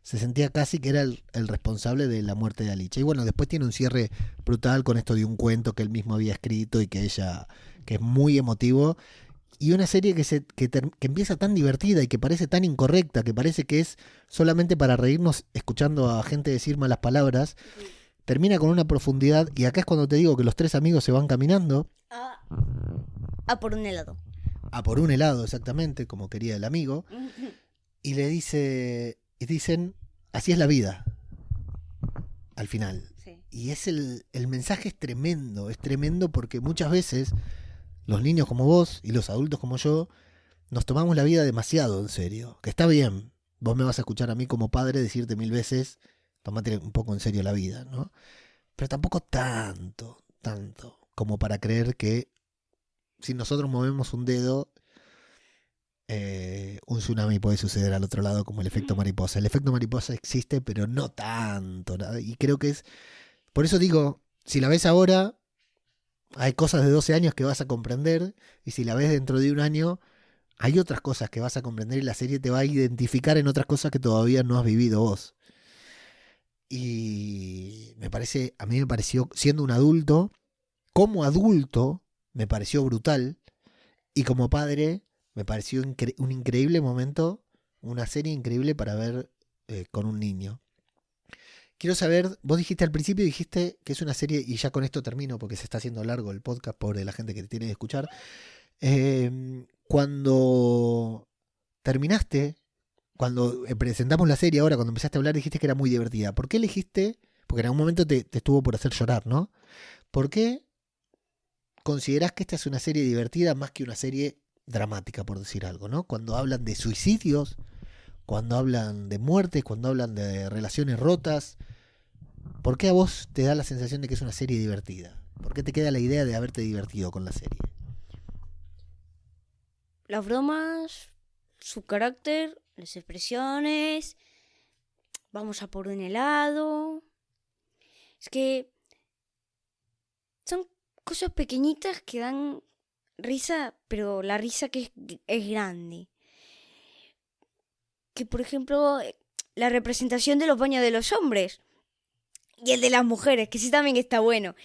Se sentía casi que era el responsable de la muerte de Aliche. Y bueno, después tiene un cierre brutal con esto de un cuento que él mismo había escrito y que es muy emotivo. Y una serie que empieza tan divertida y que parece tan incorrecta, que parece que es solamente para reírnos escuchando a gente decir malas palabras. Termina con una profundidad, y acá es cuando te digo que los tres amigos se van caminando. Por un helado. A por un helado, exactamente, como quería el amigo. Y dicen, así es la vida, al final. Sí. Y el mensaje es tremendo porque muchas veces los niños como vos y los adultos como yo nos tomamos la vida demasiado en serio. Que está bien, vos me vas a escuchar a mí como padre decirte 1000 veces, tómate un poco en serio la vida, ¿no? Pero tampoco tanto como para creer que si nosotros movemos un dedo, un tsunami puede suceder al otro lado, como el efecto mariposa. El efecto mariposa existe, pero no tanto, ¿no? Y creo que por eso digo, si la ves ahora, hay cosas de 12 años que vas a comprender, y si la ves dentro de un año, hay otras cosas que vas a comprender y la serie te va a identificar en otras cosas que todavía no has vivido vos. Y a mí me pareció, siendo un adulto, como adulto, me pareció brutal. Y como padre, me pareció un increíble momento, una serie increíble para ver con un niño. Quiero saber, vos dijiste al principio, dijiste que es una serie, y ya con esto termino porque se está haciendo largo el podcast, pobre la gente que te tiene que escuchar. Cuando terminaste, cuando presentamos la serie ahora, cuando empezaste a hablar, dijiste que era muy divertida. ¿Por qué elegiste? Porque en algún momento te estuvo por hacer llorar, ¿no? ¿Por qué considerás que esta es una serie divertida más que una serie dramática, por decir algo, ¿no? Cuando hablan de suicidios, cuando hablan de muerte, cuando hablan de relaciones rotas? ¿Por qué a vos te da la sensación de que es una serie divertida? ¿Por qué te queda la idea de haberte divertido con la serie? Las bromas, su carácter, las expresiones, vamos a por un helado. Es que son cosas pequeñitas que dan risa, pero la risa que es grande. Que por ejemplo, la representación de los baños de los hombres y el de las mujeres, que sí también está bueno.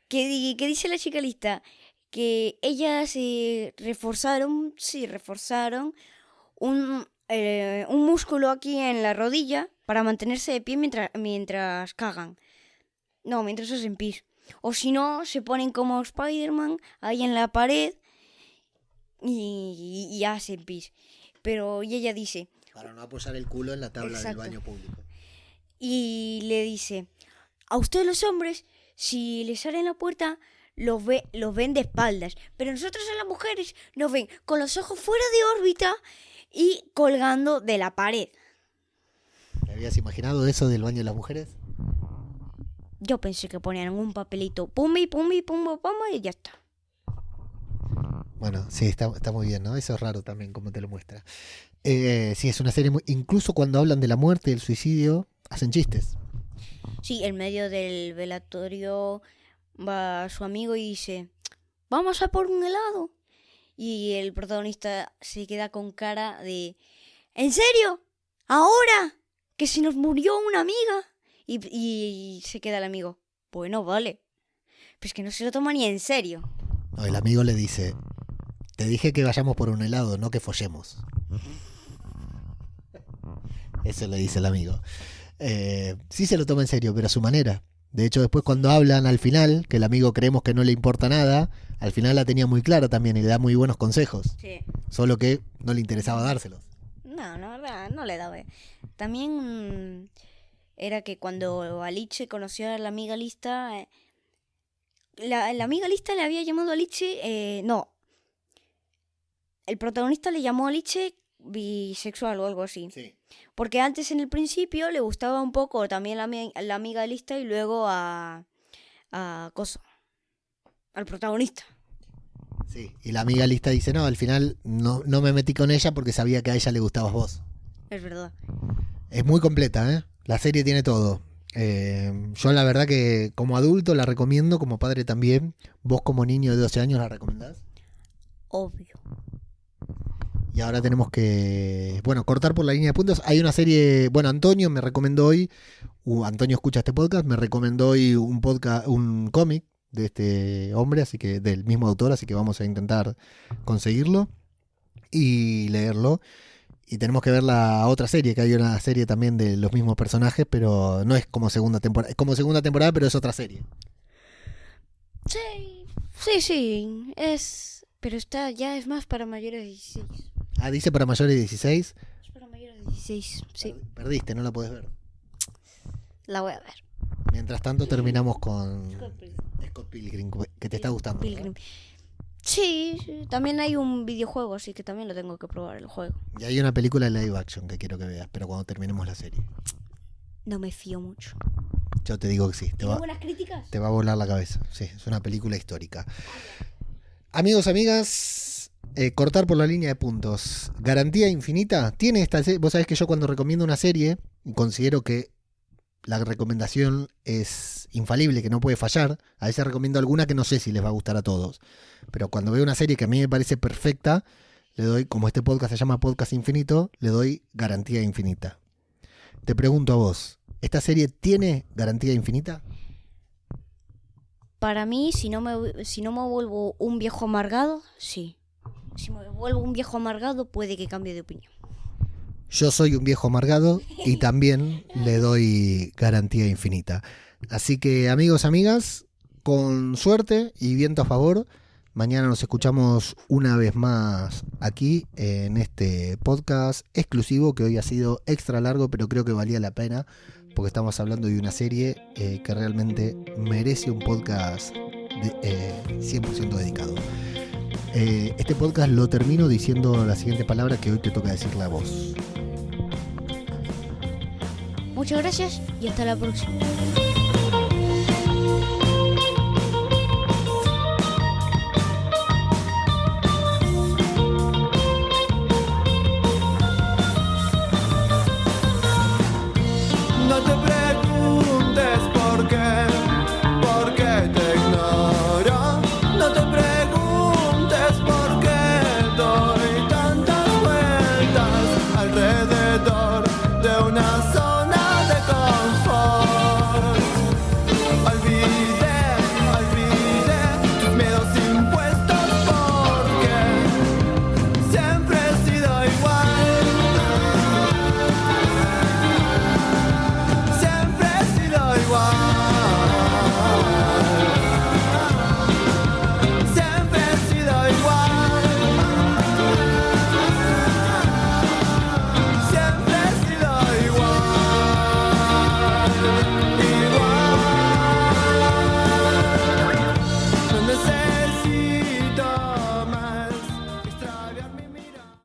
Que dice la chica lista que ellas reforzaron un músculo aquí en la rodilla para mantenerse de pie mientras cagan. No, mientras hacen pis. O si no, se ponen como Spider-Man ahí en la pared y hacen pis. Pero y ella dice... Para no apoyar el culo en la tabla Exacto. del baño público. Y le dice, a ustedes los hombres, si les salen la puerta, los ven de espaldas. Pero nosotros a las mujeres nos ven con los ojos fuera de órbita y colgando de la pared. ¿Te habías imaginado eso del baño de las mujeres? Yo pensé que ponían un papelito, pumbi, pumbi, pumbo, pumbo, y ya está. Bueno, sí, está muy bien, ¿no? Eso es raro también, como te lo muestra. Sí, es una serie incluso cuando hablan de la muerte y el suicidio, hacen chistes. Sí, en medio del velatorio va su amigo y dice, vamos a por un helado. Y el protagonista se queda con cara de, ¿en serio? ¿Ahora? ¿Que se nos murió una amiga? Y se queda el amigo, bueno, vale. Pues que no se lo toma ni en serio. No, el amigo le dice, te dije que vayamos por un helado, no que follemos. Eso le dice el amigo. Sí se lo toma en serio, pero a su manera. De hecho, después cuando hablan al final, que el amigo creemos que no le importa nada, al final la tenía muy clara también y le da muy buenos consejos. Sí. Solo que no le interesaba dárselos. No, la verdad, no le daba. También era que cuando Aliche conoció a la amiga lista, la amiga lista le había llamado a Aliche, no. El protagonista le llamó a Aliche bisexual o algo así. Sí. Porque antes en el principio le gustaba un poco también la amiga lista y luego a Coso, al protagonista. Sí, y la amiga lista dice, no, al final no me metí con ella porque sabía que a ella le gustabas vos. Es verdad. Es muy completa, ¿eh? La serie tiene todo. Yo la verdad que como adulto la recomiendo, como padre también. ¿Vos como niño de 12 años la recomendás? Obvio. Y ahora tenemos que, bueno, cortar por la línea de puntos. Hay una serie, bueno, Antonio me recomendó hoy, Antonio escucha este podcast, me recomendó hoy un cómic de este hombre, así que del mismo autor, así que vamos a intentar conseguirlo y leerlo. Y tenemos que ver la otra serie, que hay una serie también de los mismos personajes, pero no es como segunda temporada, es como segunda temporada, pero es otra serie. Sí, pero ya es más para mayores de 16. Ah, dice para mayores de 16. Es para mayores de 16, sí. Perdiste, no la podés ver. La voy a ver. Mientras tanto terminamos con Scott Pilgrim, que te está gustando, Pilgrim. Sí, también hay un videojuego, así que también lo tengo que probar, el juego. Y hay una película de live action que quiero que veas, pero cuando terminemos la serie. No me fío mucho. Yo te digo que sí. ¿Tiene buenas críticas? Te va a volar la cabeza. Sí, es una película histórica. Amigos, amigas, cortar por la línea de puntos. Garantía infinita. Tiene esta serie. Vos sabés que yo cuando recomiendo una serie, considero que la recomendación es infalible, que no puede fallar. A veces recomiendo alguna que no sé si les va a gustar a todos. Pero cuando veo una serie que a mí me parece perfecta, le doy, como este podcast se llama Podcast Infinito, le doy garantía infinita. Te pregunto a vos, ¿esta serie tiene garantía infinita? Para mí, si no me vuelvo un viejo amargado, sí. Si me vuelvo un viejo amargado, puede que cambie de opinión. Yo soy un viejo amargado y también le doy garantía infinita. Así que, amigos, amigas, con suerte y viento a favor, mañana nos escuchamos una vez más aquí en este podcast exclusivo que hoy ha sido extra largo, pero creo que valía la pena porque estamos hablando de una serie que realmente merece un podcast 100% dedicado. Este podcast lo termino diciendo la siguiente palabra que hoy te toca decirla a vos. Muchas gracias y hasta la próxima.